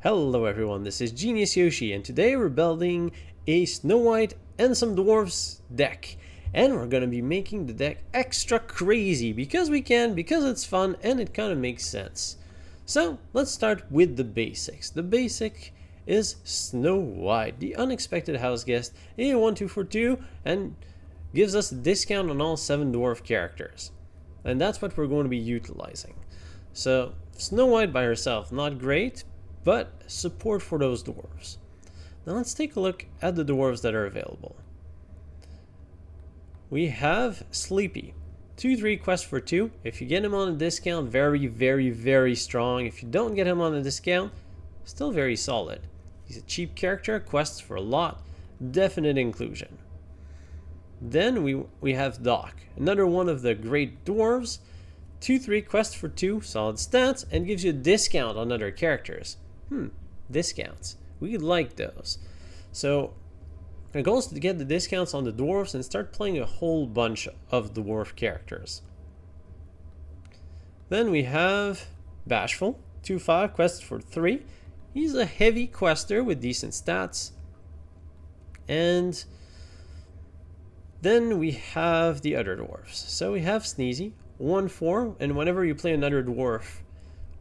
Hello everyone, this is Genius Yoshi, and today we're building a Snow White and some Dwarfs deck. And we're going to be making the deck extra crazy because we can, because it's fun and it kind of makes sense. So let's start with the basics. The basic is Snow White, the unexpected house guest, a 1-2-4-2, and gives us a discount on all 7 dwarf characters. And that's what we're going to be utilizing. So Snow White by herself, not great, but support for those dwarves. Now let's take a look at the dwarves that are available. We have Sleepy, 2-3 quest for 2. If you get him on a discount, very strong. If you don't get him on a discount, still very solid. He's a cheap character, quests for a lot, definite inclusion. Then we have Doc, another one of the great dwarves, 2-3 quest for 2, solid stats, and gives you a discount on other characters. Discounts. We like those. So our goal is to get the discounts on the dwarves and start playing a whole bunch of dwarf characters. Then we have Bashful, 2-5 quest for 3. He's a heavy quester with decent stats. And then we have the other dwarves. So we have Sneezy, 1-4, and whenever you play another dwarf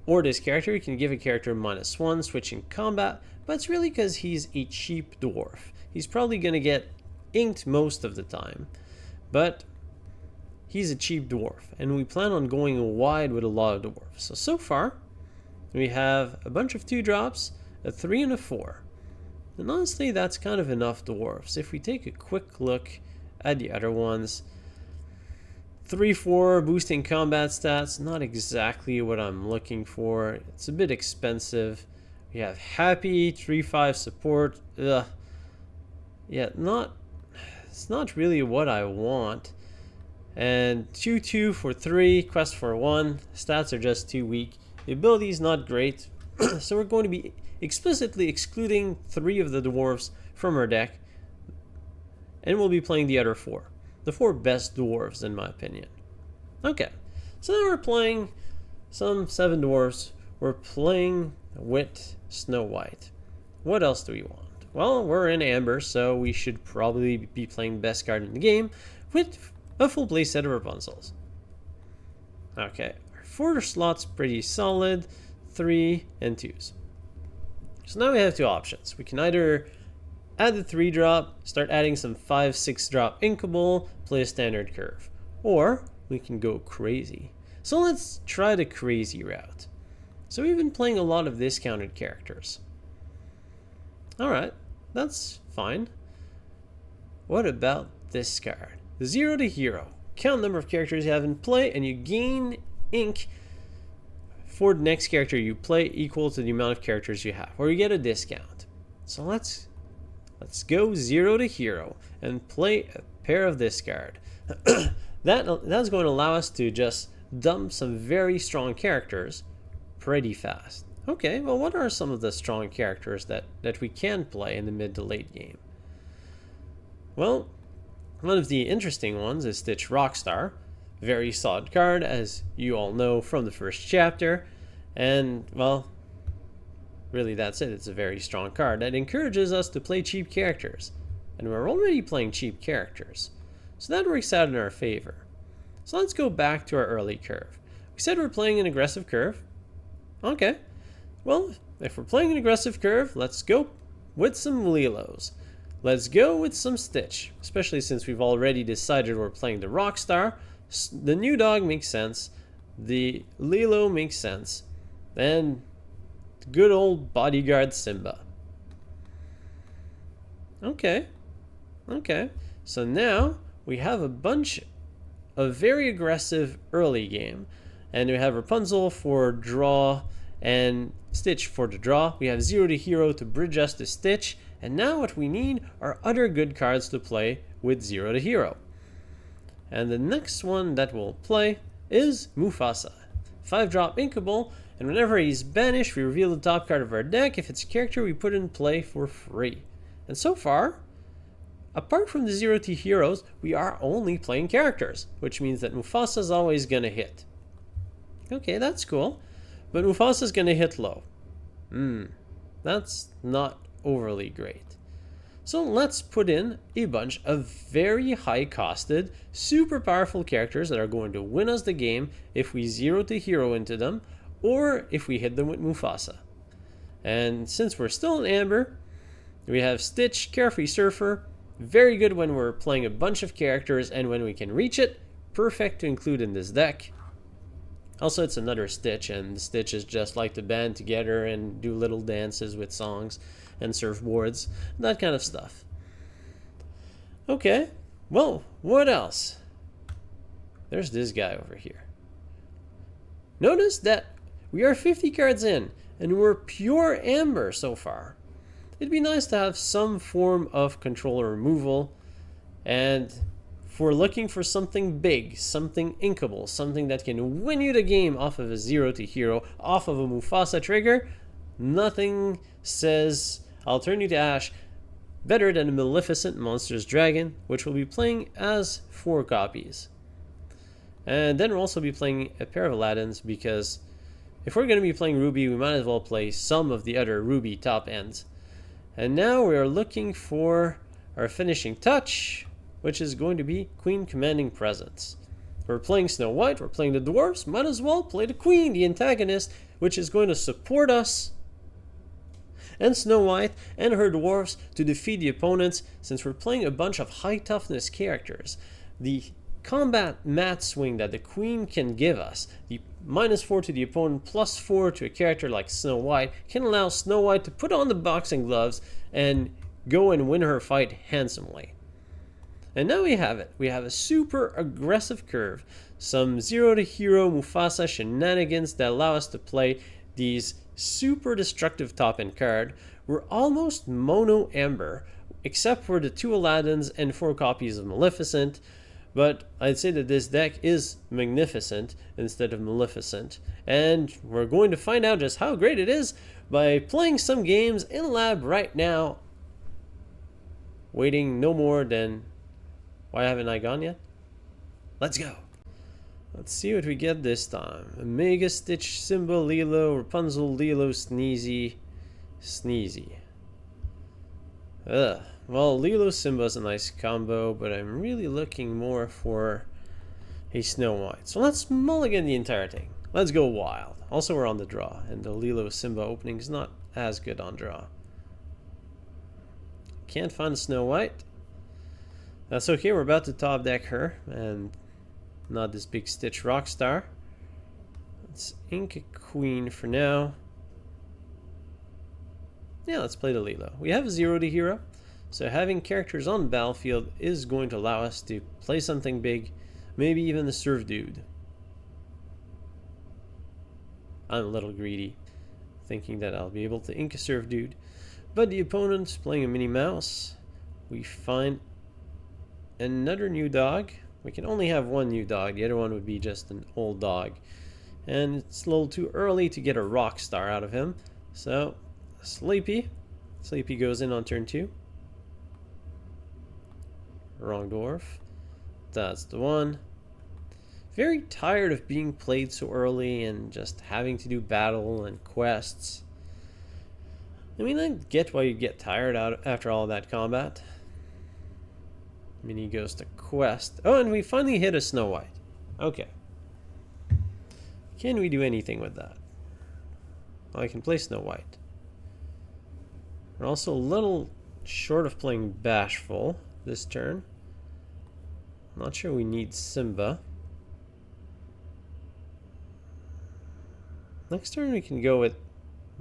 or this character, you can give a character -1, switching combat, but it's really because he's a cheap dwarf. He's probably going to get inked most of the time, but he's a cheap dwarf, and we plan on going wide with a lot of dwarves. So far, we have a bunch of 2-drops, a 3 and a 4. And honestly, that's kind of enough dwarves. If we take a quick look at the other ones, 3-4 boosting combat stats, not exactly what I'm looking for. It's a bit expensive. We have Happy, 3-5 support. Yeah, it's not really what I want. And 2-2 for 3, quest for 1. Stats are just too weak. The ability is not great. So we're going to be explicitly excluding 3 of the dwarves from our deck. And we'll be playing the other 4. The 4 best dwarves in my opinion. Okay, so now we're playing some 7 dwarves. We're playing with Snow White. What else do we want? Well, we're in Amber, so we should probably be playing best card in the game with a full play set of Rapunzels. Okay, our 4 slot's pretty solid, 3 and 2s. So now we have 2 options. We can either add the 3-drop, start adding some 5-6 drop inkable, play a standard curve. Or we can go crazy. So let's try the crazy route. So we've been playing a lot of discounted characters. Alright, that's fine. What about this card? 0 to hero. Count number of characters you have in play and you gain ink for the next character you play equal to the amount of characters you have. Or you get a discount. So let's go 0 to hero and play a pair of this card. That's going to allow us to just dump some very strong characters pretty fast. Okay, well, what are some of the strong characters that we can play in the mid to late game? Well, one of the interesting ones is Stitch Rockstar. Very solid card, as you all know from the first chapter. And, well, really, that's it. It's a very strong card that encourages us to play cheap characters. And we're already playing cheap characters. So that works out in our favor. So let's go back to our early curve. We said we're playing an aggressive curve. Okay. Well, if we're playing an aggressive curve, let's go with some Lilos. Let's go with some Stitch. Especially since we've already decided we're playing the Rockstar. The new dog makes sense. The Lilo makes sense. And good old bodyguard Simba. Okay. So now we have a bunch of very aggressive early game. And we have Rapunzel for draw and Stitch for the draw. We have 0 to hero to bridge us to Stitch. And now what we need are other good cards to play with 0 to hero. And the next one that we'll play is Mufasa. 5-drop inkable. And whenever he's banished, we reveal the top card of our deck. If it's a character, we put in play for free. And so far, apart from the 0 to heroes, we are only playing characters, which means that Mufasa's always going to hit. Okay, that's cool. But Mufasa's going to hit low. That's not overly great. So let's put in a bunch of very high costed, super powerful characters that are going to win us the game if we zero to hero into them, or if we hit them with Mufasa. And since we're still in Amber, we have Stitch, Carefree Surfer, very good when we're playing a bunch of characters and when we can reach it, perfect to include in this deck. Also, it's another Stitch, and the Stitches just like to band together and do little dances with songs and surfboards, that kind of stuff. Okay, well, what else? There's this guy over here. Notice that we are 50 cards in, and we're pure Amber so far. It'd be nice to have some form of controller removal, and if we're looking for something big, something inkable, something that can win you the game off of a zero to hero, off of a Mufasa trigger, nothing says I'll turn you to ash better than a Maleficent Monstrous Dragon, which will be playing as 4 copies. And then we'll also be playing a pair of Aladdins, because if we're going to be playing Ruby, we might as well play some of the other Ruby top ends. And now we are looking for our finishing touch, which is going to be Queen Commanding Presence. We're playing Snow White, we're playing the Dwarfs, might as well play the Queen, the antagonist, which is going to support us and Snow White and her Dwarfs to defeat the opponents, since we're playing a bunch of high toughness characters. The combat mat swing that the Queen can give us, the -4 to the opponent, +4 to a character like Snow White, can allow Snow White to put on the boxing gloves and go and win her fight handsomely. And now we have it. We have a super aggressive curve, some zero to hero Mufasa shenanigans that allow us to play these super destructive top end card. We're almost mono Amber, except for the 2 Aladdins and 4 copies of Maleficent. But I'd say that this deck is magnificent instead of Maleficent. And we're going to find out just how great it is by playing some games in lab right now. Waiting no more than... Why haven't I gone yet? Let's go. Let's see what we get this time. Omega, Stitch, Simba, Lilo, Rapunzel, Lilo, Sneezy, Sneezy. Well, Lilo Simba's a nice combo, but I'm really looking more for a Snow White. So let's mulligan the entire thing. Let's go wild. Also, we're on the draw, and the Lilo Simba opening is not as good on draw. Can't find a Snow White. That's okay, we're about to top deck her, and not this big Stitch Rockstar. Let's ink a Queen for now. Yeah, let's play the Lilo. We have a zero to hero, so having characters on the battlefield is going to allow us to play something big, maybe even the Surf Dude. I'm a little greedy, thinking that I'll be able to ink a Surf Dude, but the opponent's playing a Minnie Mouse. We find another new dog. We can only have one new dog, the other one would be just an old dog. And it's a little too early to get a rock star out of him. So, Sleepy. Sleepy goes in on turn 2. Wrong dwarf. That's the one. Very tired of being played so early and just having to do battle and quests. I mean, I get why you get tired out after all that combat. Minnie goes to quest. Oh, and we finally hit a Snow White. Okay. Can we do anything with that? Well, I can play Snow White. We're also a little short of playing Bashful this turn. Not sure we need Simba. Next turn we can go with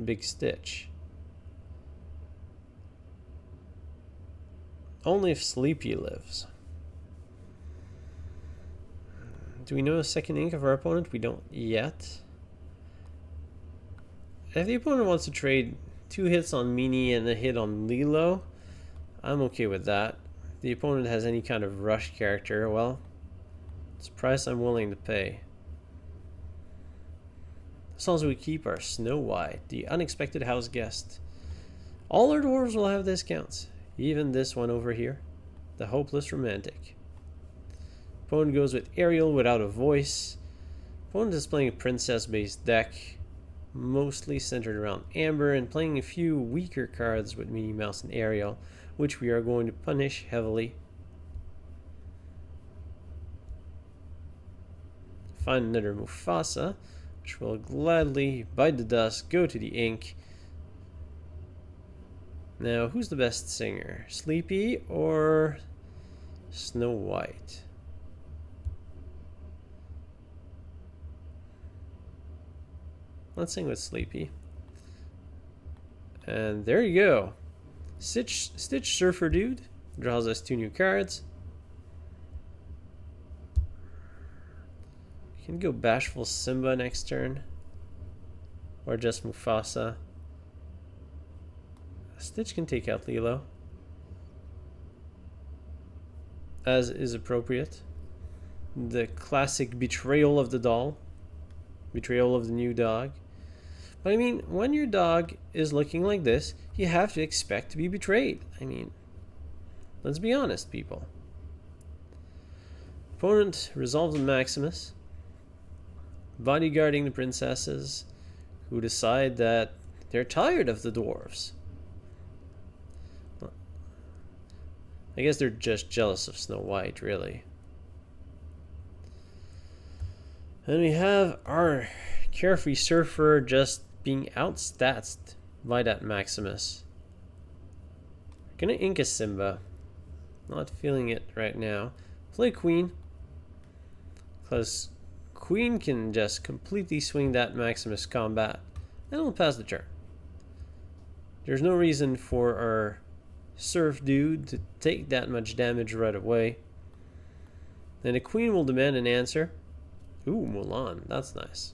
Big Stitch. Only if Sleepy lives. Do we know a second ink of our opponent? We don't yet. If the opponent wants to trade 2 hits on Minnie and a hit on Lilo, I'm okay with that. If the opponent has any kind of rush character, well, it's a price I'm willing to pay. As long as we keep our Snow White, the unexpected house guest. All our dwarves will have discounts. Even this one over here, the Hopeless Romantic. Opponent goes with Ariel without a voice. Opponent is playing a princess-based deck. mostly centered around Amber and playing a few weaker cards with Minnie Mouse and Ariel, which we are going to punish heavily. Find another Mufasa, which will gladly bite the dust, go to the ink. Now, who's the best singer? Sleepy or Snow White? Let's sing with Sleepy. And there you go. Stitch Surfer Dude draws us 2 new cards. You can go Bashful Simba next turn. Or just Mufasa. Stitch can take out Lilo, as is appropriate. The classic betrayal of the doll. Betrayal of the new dog. But I mean, when your dog is looking like this, you have to expect to be betrayed. I mean, let's be honest, people. Opponent resolves on Maximus, bodyguarding the princesses, who decide that they're tired of the dwarves. I guess they're just jealous of Snow White, really. And we have our Carefree Surfer just being outstatsed by that Maximus. Gonna ink a Simba. Not feeling it right now. Play Queen. Because Queen can just completely swing that Maximus combat. And we'll pass the turn. There's no reason for our Surf Dude to take that much damage right away. Then the Queen will demand an answer. Ooh, Mulan. That's nice.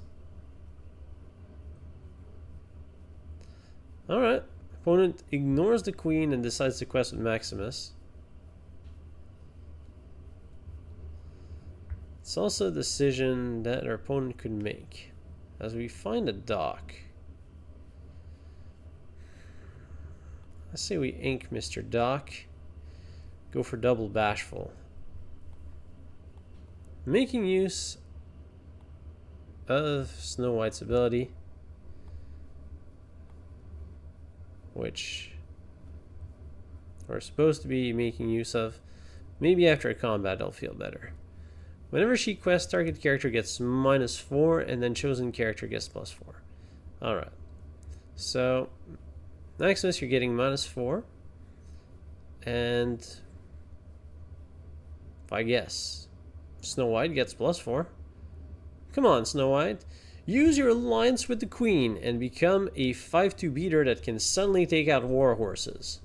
Alright. Opponent ignores the Queen and decides to quest with Maximus. It's also a decision that our opponent could make. As we find a dock. Let's say we ink Mr. Doc. Go for double Bashful. Making use of Snow White's ability, which we're supposed to be making use of. Maybe after a combat I'll feel better. Whenever she quests, target character gets -4 and then chosen character gets +4. Alright. So Maximus, you're getting -4. And if I guess Snow White gets +4. Come on, Snow White. Use your alliance with the Queen and become a 5/2 beater that can suddenly take out war horses.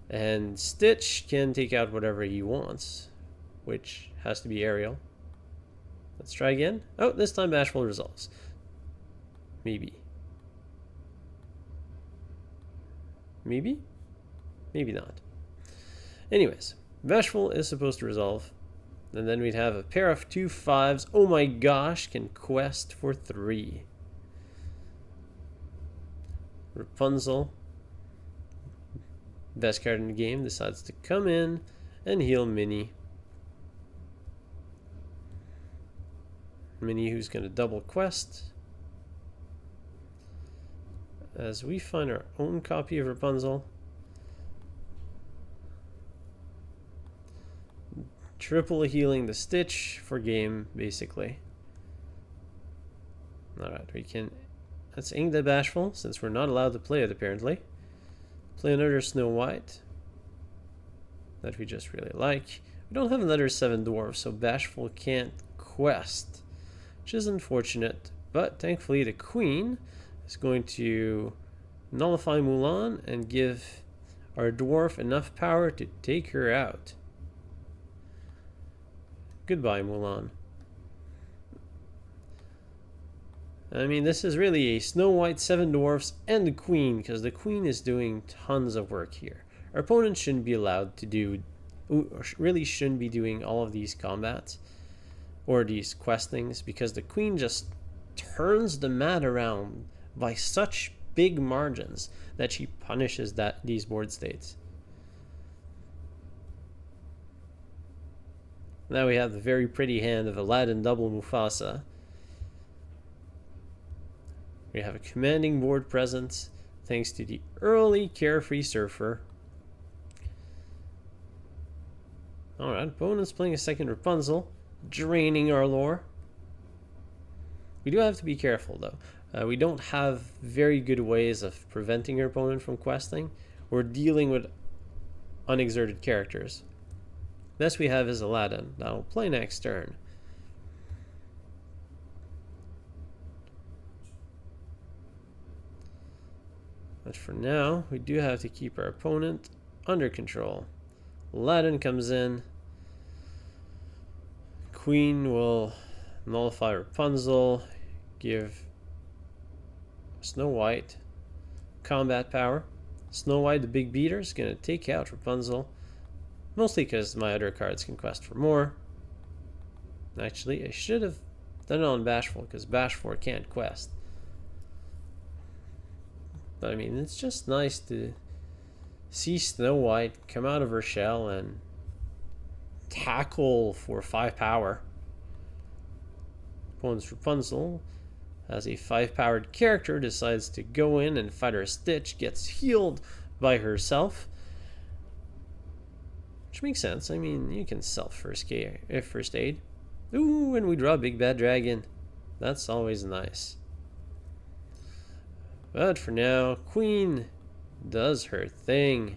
And Stitch can take out whatever he wants, which has to be Ariel. Let's try again. Oh, this time Bashful resolves. Maybe. Maybe? Maybe not. Anyways, Bashful is supposed to resolve. And then we'd have a pair of 2 5s. Oh my gosh, can quest for 3. Rapunzel, best card in the game, decides to come in and heal Minnie. Minnie, who's going to double quest. As we find our own copy of Rapunzel. Triple healing the Stitch for game, basically. Alright, we can... Let's ink the Bashful, since we're not allowed to play it, apparently. Play another Snow White. That we just really like. We don't have another 7 Dwarves, so Bashful can't quest. Which is unfortunate, but thankfully the Queen is going to nullify Mulan and give our Dwarf enough power to take her out. Goodbye, Mulan. I mean, this is really a Snow White, 7 Dwarfs, and the Queen, because the Queen is doing tons of work here. Our opponent shouldn't be allowed to do, or really shouldn't be doing all of these combats, or these questings, because the Queen just turns the mat around by such big margins that she punishes these board states. Now we have the very pretty hand of Aladdin double Mufasa. We have a commanding board presence thanks to the early Carefree Surfer. Alright, opponent's playing a second Rapunzel, draining our lore. We do have to be careful though. We don't have very good ways of preventing our opponent from questing. We're dealing with unexerted characters. Best we have is Aladdin. That'll play next turn. But for now, we do have to keep our opponent under control. Aladdin comes in. Queen will nullify Rapunzel, give Snow White combat power. Snow White, the big beater, is going to take out Rapunzel. Mostly because my other cards can quest for more. Actually, I should have done it on Bashful, because Bashful can't quest. But I mean, it's just nice to see Snow White come out of her shell and tackle for 5 power. Opponent's Rapunzel, as a 5-powered character, decides to go in and fight her Stitch, gets healed by herself. Which makes sense. I mean, you can self first aid. Ooh, and we draw a big bad dragon. That's always nice. But for now, Queen does her thing.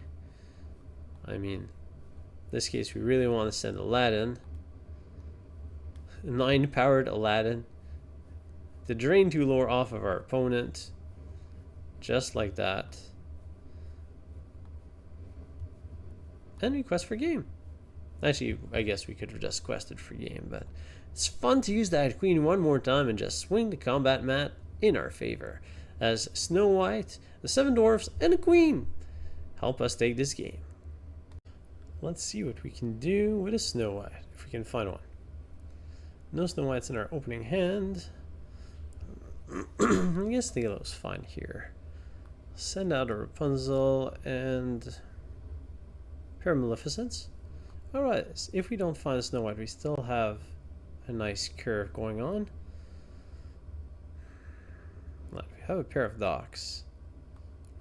I mean, in this case, we really want to send Aladdin. 9-powered Aladdin to drain 2 lore off of our opponent. Just like that. And we quest for game. Actually, I guess we could have just quested for game, but it's fun to use that Queen one more time and just swing the combat mat in our favor, as Snow White, the 7 Dwarfs, and a Queen help us take this game. Let's see what we can do with a Snow White, if we can find one. No Snow Whites in our opening hand. I guess Lilo's fine here. Send out a Rapunzel and pair of Maleficents. Alright, if we don't find a Snow White, we still have a nice curve going on. We have a pair of docks.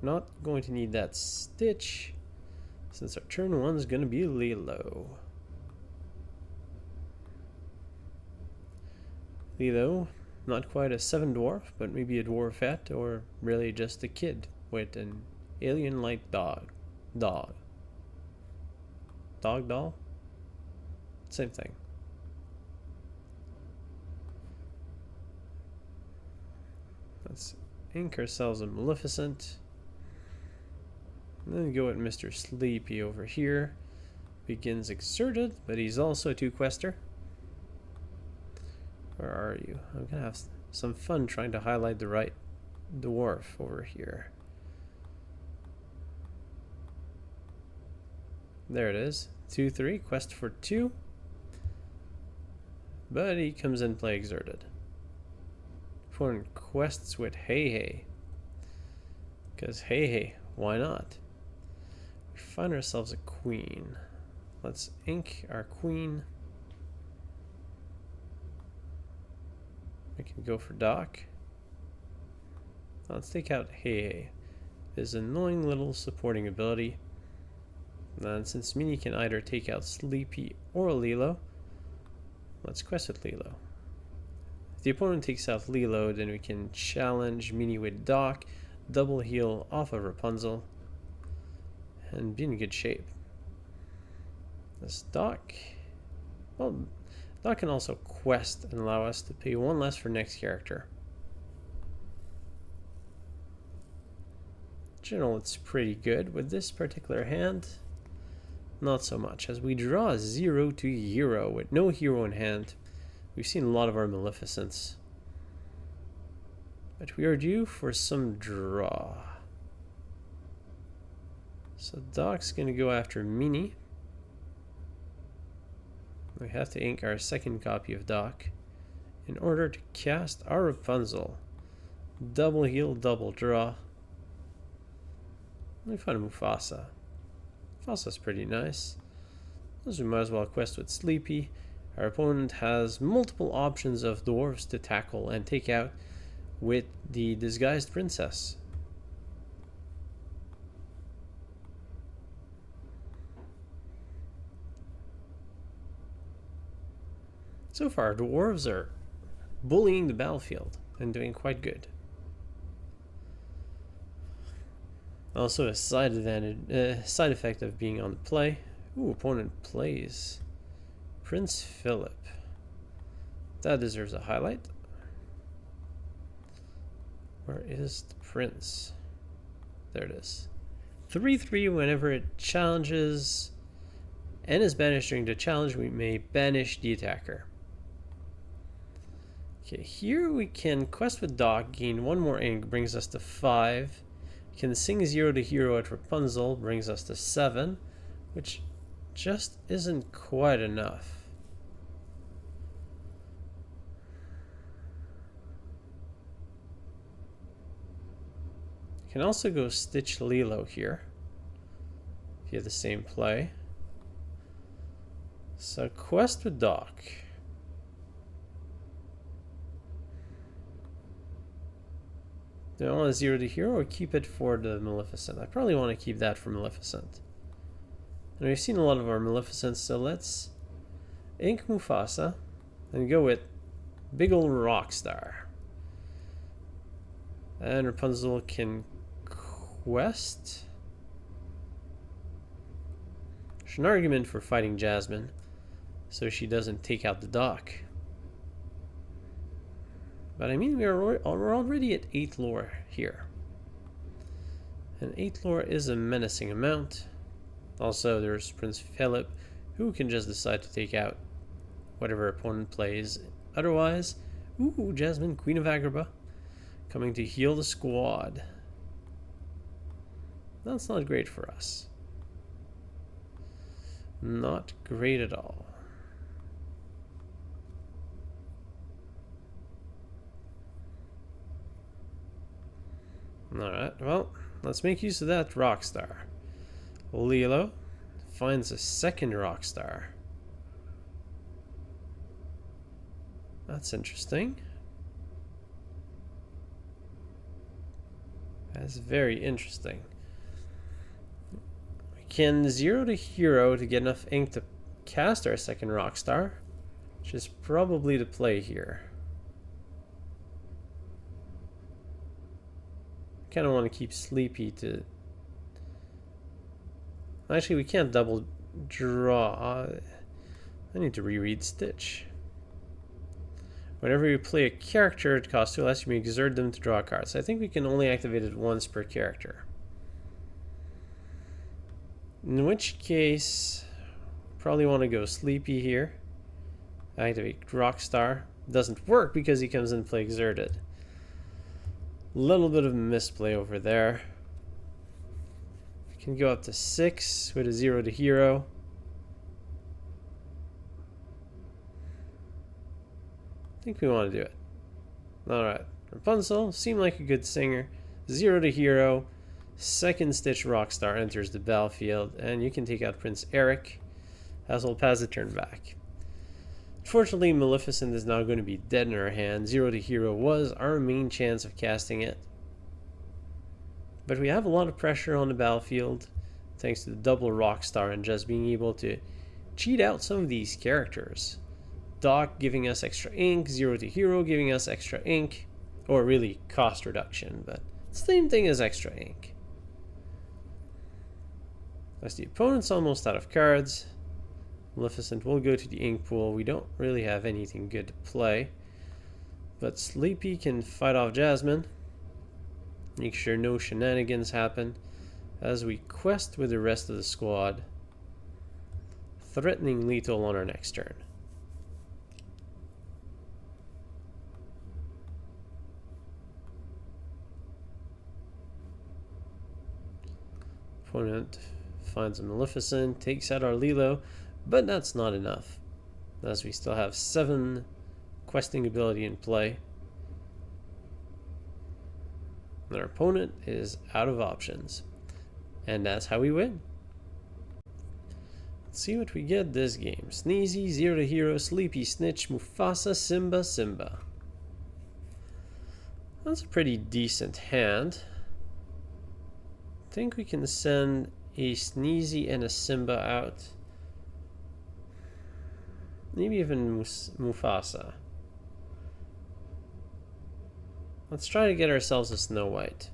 Not going to need that Stitch, since our turn 1 is going to be Lilo. Lilo, not quite a 7 dwarf, but maybe a dwarfette, or really just a kid with an alien-like dog. Doll? Same thing. Let's ink ourselves a Maleficent. And then go with Mr. Sleepy over here. Begins exerted, but he's also a 2-quester. Where are you? I'm gonna have some fun trying to highlight the right dwarf over here. There it is. 2/3, quest for 2. But he comes in play exerted. For quests with Hey Hey. Because Hey Hey, why not? We find ourselves a Queen. Let's ink our Queen. We can go for Doc. Let's take out Hey Hey. His annoying little supporting ability. And since Mini can either take out Sleepy or Lilo, let's quest with Lilo. If the opponent takes out Lilo, then we can challenge Mini with Doc, double heal off of Rapunzel, and be in good shape. This Doc, well, Doc can also quest and allow us to pay 1 less for next character. In general, it's pretty good. With this particular hand, not so much, as we draw a 0 to hero with no hero in hand. We've seen a lot of our Maleficents, but we are due for some draw. So Doc's going to go after Mini. We have to ink our second copy of Doc in order to cast our Rapunzel. Double heal, double draw. Let me find Mufasa. Mufasa's pretty nice. Those we might as well quest with Sleepy. Our opponent has multiple options of dwarves to tackle and take out. with the disguised princess. So far, dwarves are bullying the battlefield and doing quite good. Also, a side effect of being on the play. Ooh, opponent plays Prince Philip. That deserves a highlight. Where is the prince? There it is. 3/3 whenever it challenges and is banished during the challenge, we may banish the attacker. Okay, here we can quest with Doc, gain 1 more ink, brings us to 5. Can sing 0 to hero at Rapunzel, brings us to 7, which just isn't quite enough. Can also go Stitch Lilo here, if you have the same play. So quest with Doc. Do I want a 0 to hero or keep it for the Maleficent? I probably want to keep that for Maleficent. And we've seen a lot of our Maleficents, so let's ink Mufasa and go with big ol' Rockstar. And Rapunzel can quest. There's an argument for fighting Jasmine so she doesn't take out the Doc. But I mean, we're already at 8 lore here. And 8 lore is a menacing amount. Also, there's Prince Philip, who can just decide to take out whatever opponent plays. Otherwise, ooh, Jasmine, Queen of Agrabah, coming to heal the squad. That's not great for us. Not great at all. Alright, well, let's make use of that Rockstar. Lilo finds a second Rockstar. That's interesting. That's very interesting. We can 0 to hero to get enough ink to cast our second Rockstar, which is probably the play here. Kind of want to keep Sleepy to... Actually, we can't double draw. I need to reread Stitch. Whenever you play a character, it costs 2 less, you may exert them to draw cards. I think we can only activate it once per character. In which case, probably want to go Sleepy here. Activate Rockstar. Doesn't work because he comes in and play Exerted. Little bit of misplay over there. We can go up to 6 with a 0 to hero. I think we want to do it. Alright, Rapunzel seemed like a good singer. 0 to hero. Second Stitch Rockstar enters the battlefield, and you can take out Prince Eric, as we'll pass the turn back. Unfortunately, Maleficent is now going to be dead in our hand. 0 to hero was our main chance of casting it. But we have a lot of pressure on the battlefield, thanks to the double Rockstar and just being able to cheat out some of these characters. Doc giving us extra ink, 0 to hero giving us extra ink, or really cost reduction, but it's the same thing as extra ink. As the opponent's almost out of cards, Maleficent will go to the ink pool. We don't really have anything good to play, but Sleepy can fight off Jasmine, make sure no shenanigans happen as we quest with the rest of the squad, threatening lethal on our next turn. Opponent finds a Maleficent, takes out our Lilo, but that's not enough, as we still have 7 questing ability in play. And our opponent is out of options. And that's how we win. Let's see what we get this game. Sneezy, 0 to hero, Sleepy, Snitch, Mufasa, Simba. That's a pretty decent hand. I think we can send a Sneezy and a Simba out. Maybe even Mufasa. Let's try to get ourselves a Snow White.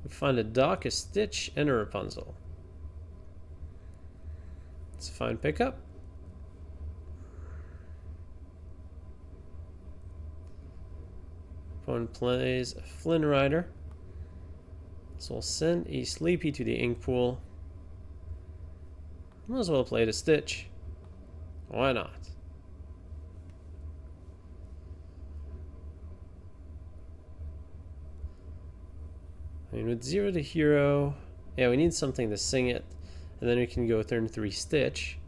We find a Doc, a Stitch, and a Rapunzel. It's a fine pickup. Opponent plays a Flynn Rider. So we'll send a Sleepy to the ink pool. Might as well play the Stitch. Why not? I mean, with 0 to hero, yeah, we need something to sing it, and then we can go turn 3 Stitch.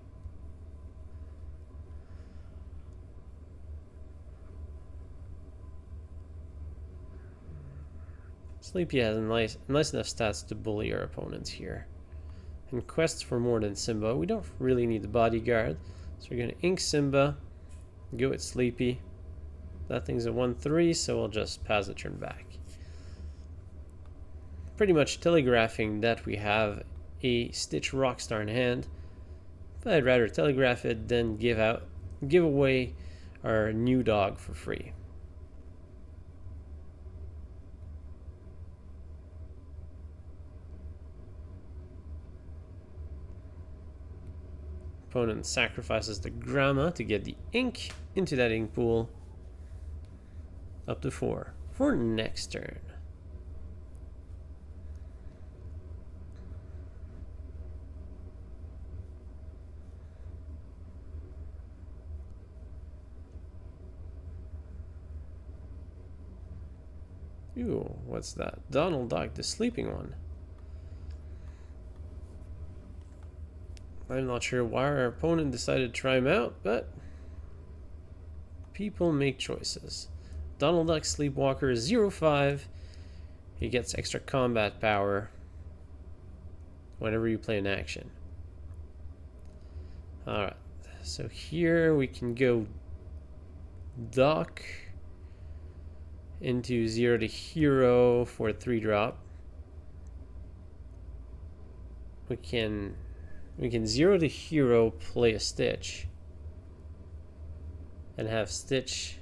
Sleepy has nice enough stats to bully our opponents here. And quests for more than Simba. We don't really need the bodyguard, so we're going to ink Simba, go with Sleepy. That thing's a 1/3, so we'll just pass the turn back. Pretty much telegraphing that we have a Stitch Rockstar in hand. But I'd rather telegraph it than give away our new dog for free. Opponent sacrifices the Grandma to get the ink into that ink pool. Up to 4 for next turn. Ooh, what's that? Donald Duck, the sleeping one. I'm not sure why our opponent decided to try him out, but people make choices. Donald Duck Sleepwalker is 0/5. He gets extra combat power whenever you play an action. Alright, so here we can go Duck into 0 to hero for a 3-drop. We can 0 to hero, play a Stitch, and have Stitch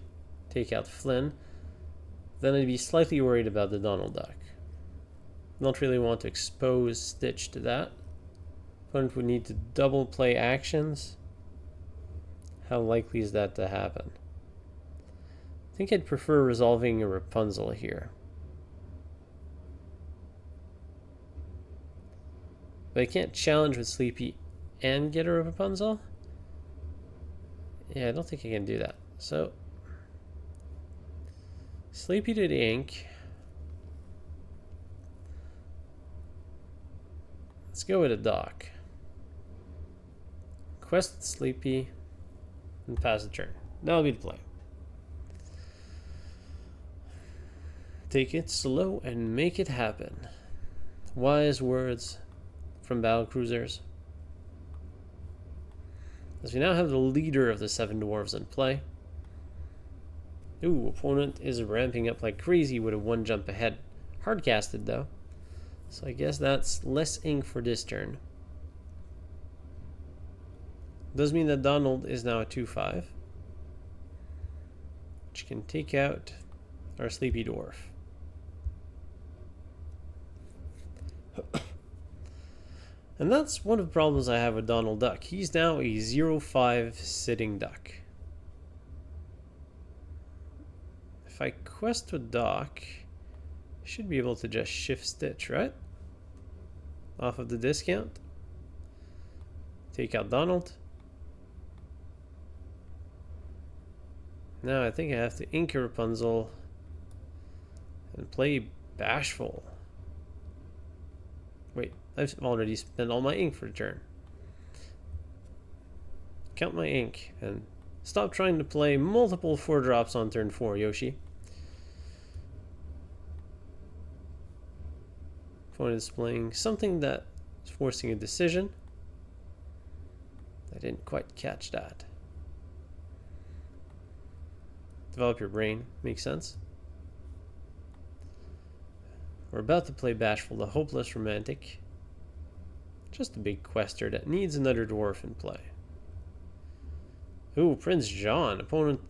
take out Flynn. Then I'd be slightly worried about the Donald Duck. Don't really want to expose Stitch to that. Opponent would need to double play actions. How likely is that to happen? I think I'd prefer resolving a Rapunzel here. But I can't challenge with Sleepy and get a Rapunzel. Yeah, I don't think I can do that. So, Sleepy to the ink. Let's go with a Doc. Quest Sleepy and pass the turn. That'll be the play. Take it slow and make it happen. Wise words from battle cruisers. As we now have the leader of the 7 dwarves in play. Ooh, opponent is ramping up like crazy with a 1 jump ahead. Hard casted though. So I guess that's less ink for this turn. Does mean that Donald is now a 2/5. Which can take out our sleepy dwarf. And that's one of the problems I have with Donald Duck. He's now a 0/5 sitting duck. If I quest with Doc, I should be able to just shift Stitch, right? Off of the discount. Take out Donald. Now I think I have to ink a Rapunzel and play Bashful. Wait, I've already spent all my ink for the turn. Count my ink and stop trying to play multiple 4-drops on turn 4, Yoshi. Opponent is playing something that is forcing a decision. I didn't quite catch that. Develop your brain. Makes sense. We're about to play Bashful, the hopeless romantic. Just a big quester that needs another dwarf in play. Ooh, Prince John. Opponent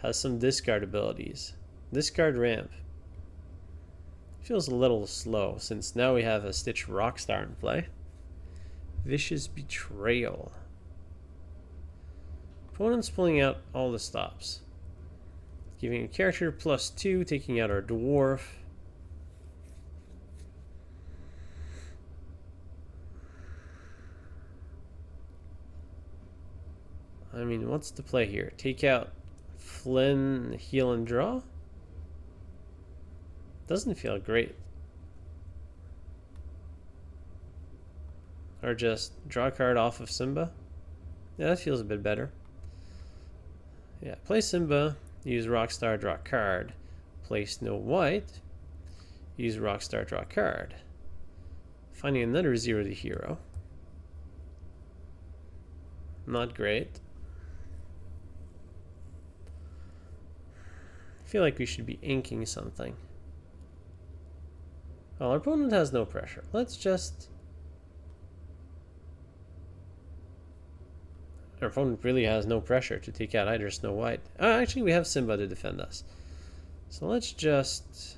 has some discard abilities. Discard ramp. Feels a little slow since now we have a Stitch Rockstar in play. Vicious Betrayal. Opponent's pulling out all the stops. Giving a character +2, taking out our dwarf. I mean, what's the play here? Take out Flynn, heal and draw? Doesn't feel great. Or just draw a card off of Simba? Yeah, that feels a bit better. Yeah, play Simba, use Rockstar, draw a card. Play Snow White, use Rockstar, draw a card. Finding another 0 to hero. Not great. I feel like we should be inking something. Well, our opponent has no pressure. Let's just... Our opponent really has no pressure to take out either Snow White. Actually, we have Simba to defend us. So let's just...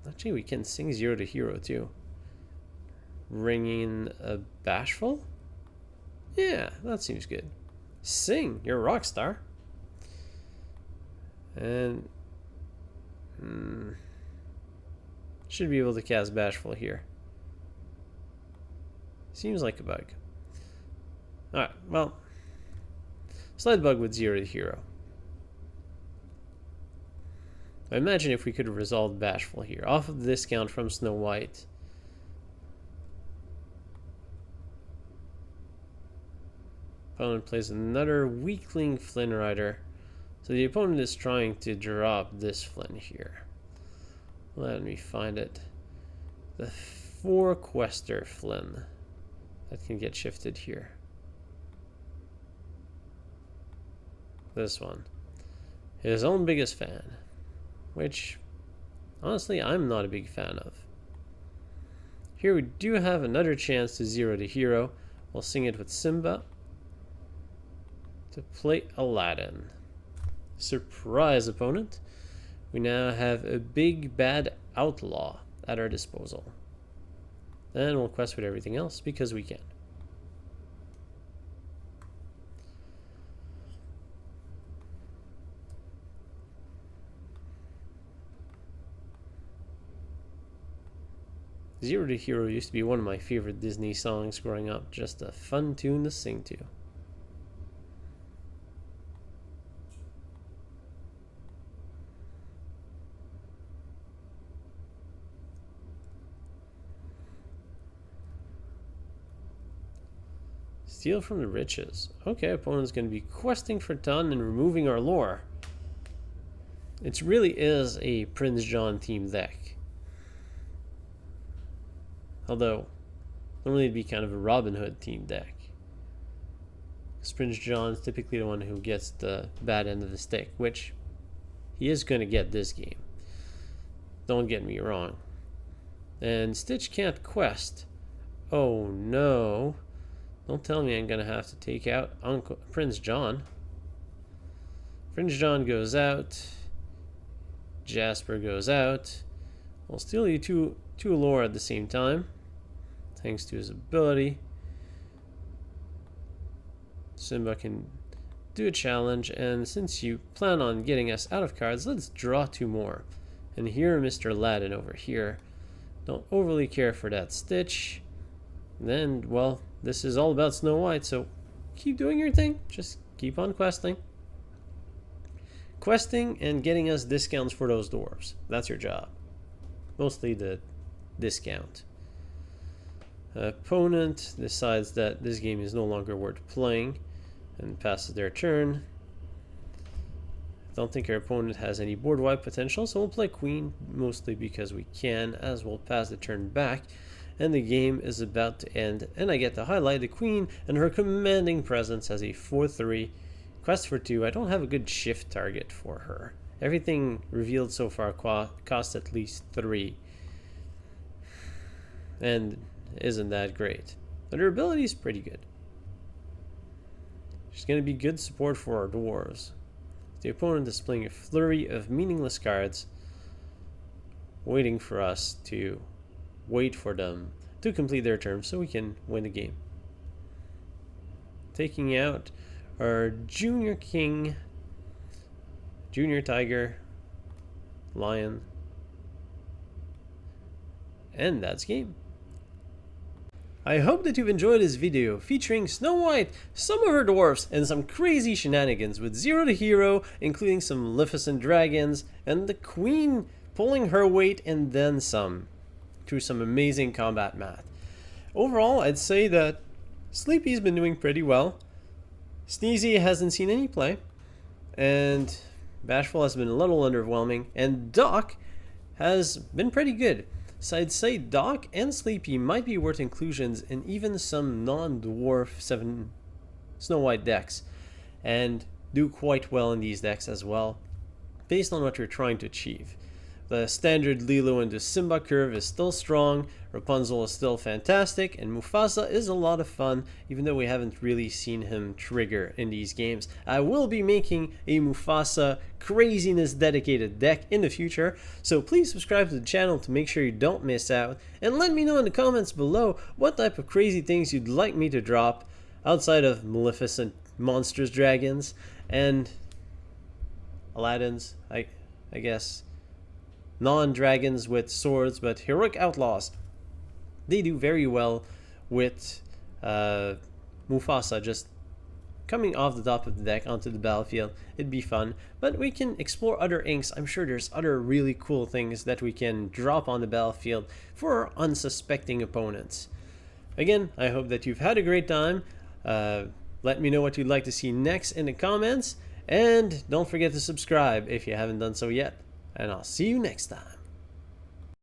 Actually, we can sing 0 to hero too. Ringing a Bashful? Yeah, that seems good. Sing, you're a Rockstar. And... should be able to cast Bashful here. Seems like a bug. Alright, well... Slide bug with 0 to hero. I imagine if we could have resolved Bashful here. Off of the discount from Snow White. Opponent plays another weakling Flynn Rider. So the opponent is trying to drop this Flynn here. Let me find it. The 4 Quester Flynn that can get shifted here. This one. His own biggest fan. Which, honestly, I'm not a big fan of. Here we do have another chance to 0 to hero. We'll sing it with Simba. To play Aladdin. Surprise, opponent. We now have a big bad Outlaw at our disposal. Then we'll quest with everything else because we can. Zero to Hero used to be one of my favorite Disney songs growing up. Just a fun tune to sing to. Steal from the riches. Okay, opponent's going to be questing for ton and removing our lore. It really is a Prince John themed deck. Although, normally it'd be kind of a Robin Hood themed deck. Because Prince John's typically the one who gets the bad end of the stick, which he is going to get this game. Don't get me wrong. And Stitch can't quest. Oh no. Don't tell me I'm going to have to take out Prince John. Prince John goes out. Jasper goes out. We'll steal you two lore at the same time. Thanks to his ability. Simba can do a challenge, and since you plan on getting us out of cards, let's draw 2 more. And here, Mr. Aladdin over here. Don't overly care for that Stitch. And then, well, this is all about Snow White, so keep doing your thing. Just keep on questing. Questing and getting us discounts for those dwarves. That's your job. Mostly the discount. Opponent decides that this game is no longer worth playing and passes their turn. Don't think our opponent has any board wipe potential, so we'll play Queen, mostly because we can, as we'll pass the turn back. And the game is about to end, and I get to highlight the Queen and her commanding presence as a 4/3. Quest for 2. I don't have a good shift target for her. Everything revealed so far costs at least 3. and isn't that great. But her ability is pretty good. She's going to be good support for our dwarves. The opponent displaying a flurry of meaningless cards, waiting for us to wait for them to complete their turn so we can win the game. Taking out our Junior King, Junior Tiger, Lion, and that's game. I hope that you've enjoyed this video featuring Snow White, some of her dwarfs, and some crazy shenanigans with Zero to Hero, including some Maleficent dragons, and the Queen pulling her weight and then some, through some amazing combat math. Overall, I'd say that Sleepy's been doing pretty well. Sneezy hasn't seen any play, and Bashful has been a little underwhelming, and Doc has been pretty good. So I'd say Doc and Sleepy might be worth inclusions in even some non-dwarf 7 Snow White decks, and do quite well in these decks as well, based on what you're trying to achieve. The standard Lilo into Simba curve is still strong, Rapunzel is still fantastic, and Mufasa is a lot of fun, even though we haven't really seen him trigger in these games. I will be making a Mufasa craziness dedicated deck in the future, so please subscribe to the channel to make sure you don't miss out, and let me know in the comments below what type of crazy things you'd like me to drop outside of Maleficent Monstrous dragons and Aladdin's, I guess. Non-dragons with swords, but heroic outlaws. They do very well with Mufasa just coming off the top of the deck onto the battlefield. It'd be fun, but we can explore other inks. I'm sure there's other really cool things that we can drop on the battlefield for our unsuspecting opponents. Again, I hope that you've had a great time. Let me know what you'd like to see next in the comments, and don't forget to subscribe if you haven't done so yet. And I'll see you next time.